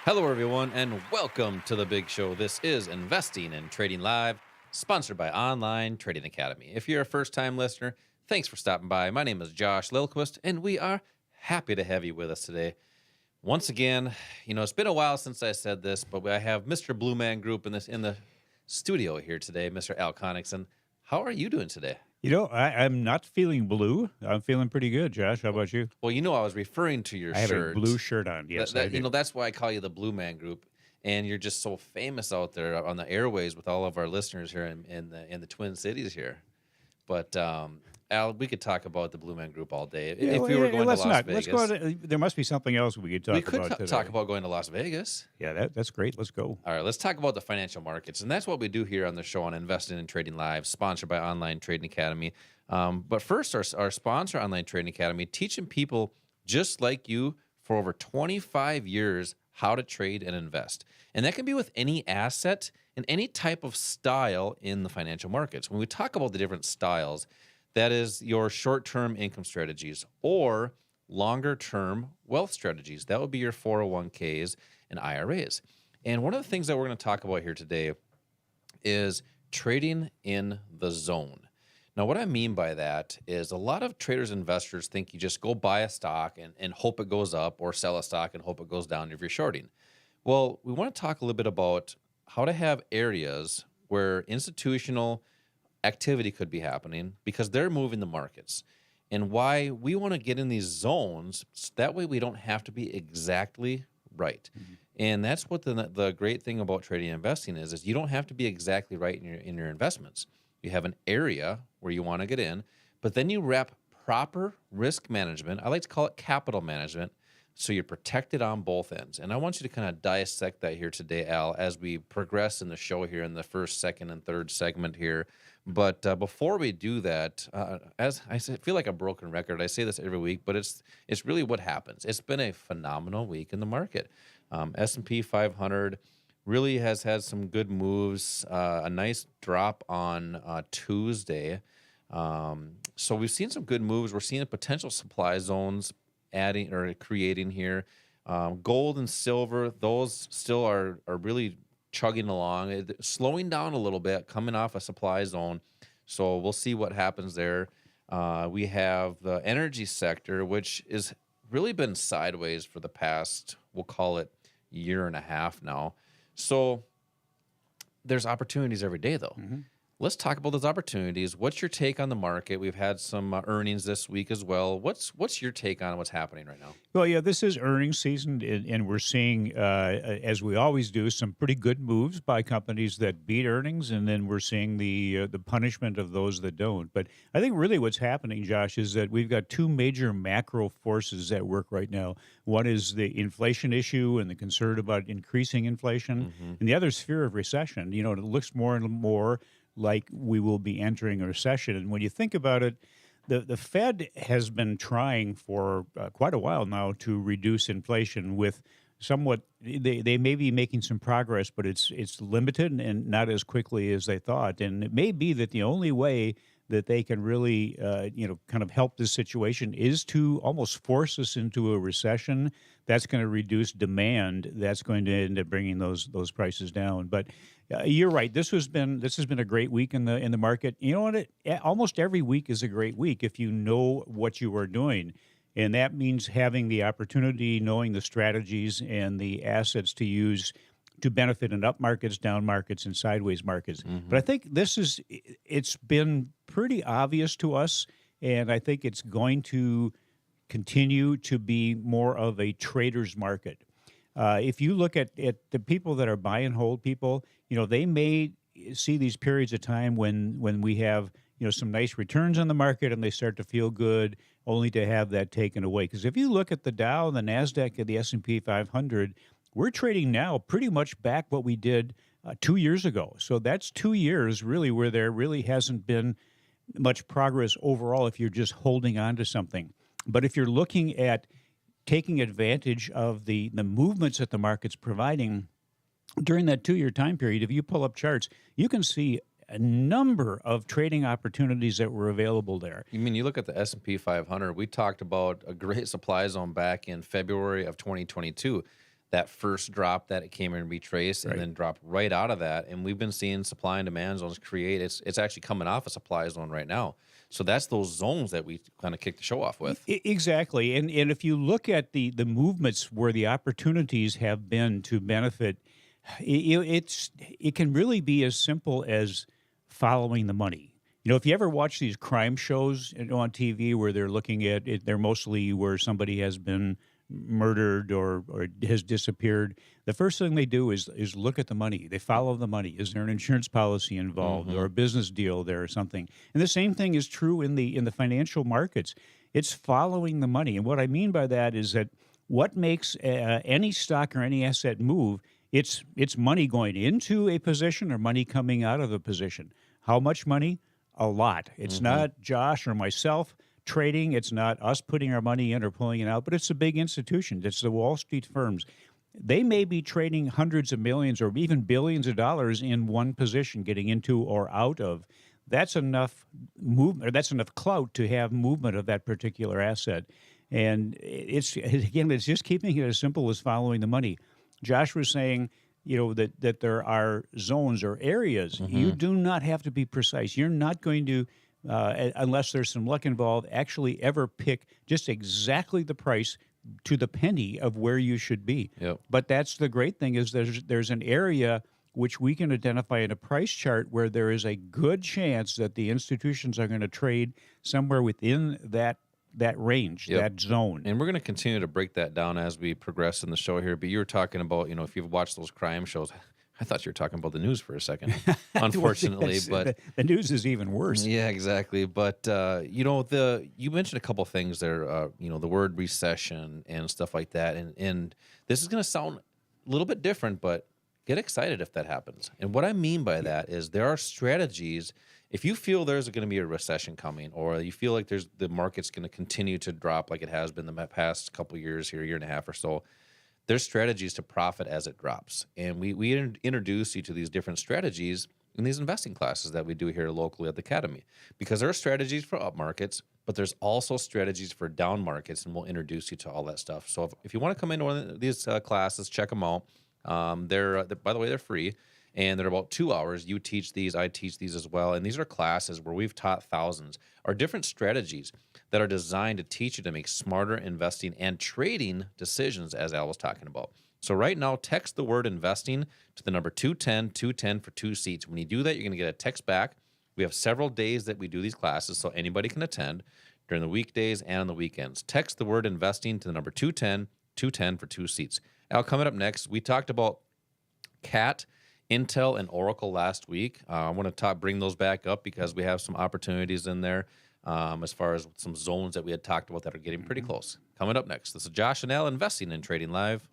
Hello, everyone, and welcome to the big show. This is Investing and Trading Live, sponsored by Online Trading Academy. If you're a first time listener, thanks for stopping by. My name is Josh Lilquist, and we are happy to have you with us today. Once again, it's been a while since I said this, but I have Mr. Blue Man Group in the studio here today, Mr. Al Connickson. How are you doing today? I'm not feeling blue. I'm feeling pretty good, Josh. How about you? Well, I was referring to your I have a blue shirt. shirt on. Yes, I do. That's why I call you the Blue Man Group, and you're just so famous out there on the airways with all of our listeners here in the Twin Cities here. But Al, we could talk about the Blue Man Group all day. Yeah, If well, we were yeah, going to let's Las not. Let's go. Vegas, There must be something else we could we talk could about today. talk about going to Las Vegas. Yeah, that's great. Let's go. All right, let's talk about the financial markets, and that's what we do here on the show on Investing and Trading Live, sponsored by Online Trading Academy. But first, our sponsor, Online Trading Academy, teaching people just like you for over 25 years how to trade and invest. And that can be with any asset and any type of style in the financial markets. When we talk about the different styles, that is your short-term income strategies or longer-term wealth strategies. That would be your 401ks and IRAs. And one of the things that we're going to talk about here today is trading in the zone. Now, what I mean by that is a lot of traders and investors think you just go buy a stock and hope it goes up, or sell a stock and hope it goes down if you're shorting. Well, we want to talk a little bit about how to have areas where institutional activity could be happening because they're moving the markets, and why we want to get in these zones so that way we don't have to be exactly right. And that's what the great thing about trading and investing is you don't have to be exactly right in your investments. You have an area where you want to get in, but then you wrap proper risk management. I like to call it capital management, so you're protected on both ends. And I want you to kind of dissect that here today, Al, as we progress in the show here in the first, second, and third segment here. But before we do that, as I feel like a broken record. I say this every week, but it's really what happens. It's been a phenomenal week in the market. S&P 500 really has had some good moves, a nice drop on Tuesday. So we've seen some good moves. We're seeing potential supply zones adding or creating here. Gold and silver, those still are really chugging along, slowing down a little bit, coming off a supply zone. So we'll see what happens there. We have the energy sector, which has really been sideways for the past, we'll call it year and a half now. So there's opportunities every day, though. Let's talk about those opportunities. What's your take on the market? We've had some earnings this week as well. What's your take on what's happening right now? Well, yeah, this is earnings season, and we're seeing, as we always do, some pretty good moves by companies that beat earnings, and then we're seeing the punishment of those that don't. But I think really what's happening, Josh, is that we've got two major macro forces at work right now. One is the inflation issue and the concern about increasing inflation, and the other is fear of recession. It looks more and more like we will be entering a recession. And when you think about it, the Fed has been trying for quite a while now to reduce inflation with somewhat, they may be making some progress, but it's limited and not as quickly as they thought. And it may be that the only way that they can really, kind of help this situation is to almost force us into a recession. That's going to reduce demand. That's going to end up bringing those prices down. But you're right. This has been a great week in the market. You know what? Almost every week is a great week if you know what you are doing. And that means having the opportunity, knowing the strategies and the assets to use to benefit in up markets, down markets, and sideways markets. But I think it's been pretty obvious to us, and I think it's going to continue to be more of a trader's market. If you look at the people that are buy and hold people, they may see these periods of time when we have some nice returns on the market and they start to feel good, only to have that taken away. Because if you look at the Dow, the Nasdaq, and the S&P 500, we're trading now pretty much back what we did 2 years ago. So that's 2 years really where there really hasn't been much progress overall if you're just holding on to something. But if you're looking at taking advantage of the movements that the market's providing during that 2 year time period, if you pull up charts, you can see a number of trading opportunities that were available there. You mean you look at the S&P 500, we talked about a great supply zone back in February of 2022. that first drop that it came in and retraced and Right. then drop right out of that. And we've been seeing supply and demand zones create. It's actually coming off a supply zone right now. So that's those zones that we kind of kick the show off with. Exactly, and if you look at the movements where the opportunities have been to benefit, it can really be as simple as following the money. If you ever watch these crime shows on TV where they're looking at it, they're mostly where somebody has been murdered or has disappeared. The first thing they do is look at the money. They follow the money. Is there an insurance policy involved or a business deal there or something? And the same thing is true in the financial markets. It's following the money. And what I mean by that is that what makes any stock or any asset move, it's money going into a position or money coming out of a position. How much money? A lot. It's not Josh or myself trading. It's not us putting our money in or pulling it out, but it's a big institution. It's the Wall Street firms. They may be trading hundreds of millions or even billions of dollars in one position, getting into or out of. That's enough movement, or that's enough clout to have movement of that particular asset. And it's just keeping it as simple as following the money. Josh was saying, that there are zones or areas. You do not have to be precise. You're not going to, unless there's some luck involved, actually ever pick just exactly the price to the penny of where you should be. Yep. But that's the great thing is there's an area which we can identify in a price chart where there is a good chance that the institutions are going to trade somewhere within that range, that zone. And we're going to continue to break that down as we progress in the show here. But you were talking about, if you've watched those crime shows, I thought you were talking about the news for a second, unfortunately. But the news is even worse. Yeah, exactly. But you mentioned a couple things there. The word recession and stuff like that, and this is going to sound a little bit different, but get excited if that happens. And what I mean by that is there are strategies. If you feel there's going to be a recession coming, or you feel like the market's going to continue to drop like it has been the past couple of years here, year and a half or so, there's strategies to profit as it drops. And we introduce you to these different strategies in these investing classes that we do here locally at the Academy. Because there are strategies for up markets, but there's also strategies for down markets, and we'll introduce you to all that stuff. So if you want to come into one of these classes, check them out. They're by the way, they're free. And they're about 2 hours. You teach these, I teach these as well. And these are classes where we've taught thousands, are different strategies that are designed to teach you to make smarter investing and trading decisions, as Al was talking about. So right now, text the word investing to the number 210 for 2 seats. When you do that, you're going to get a text back. We have several days that we do these classes, so anybody can attend during the weekdays and on the weekends. Text the word investing to the number 210 for 2 seats. Al, coming up next, we talked about CAT, Intel, and Oracle last week. I want to bring those back up because we have some opportunities in there as far as some zones that we had talked about that are getting pretty close. Coming up next, this is Josh and Al investing and trading live.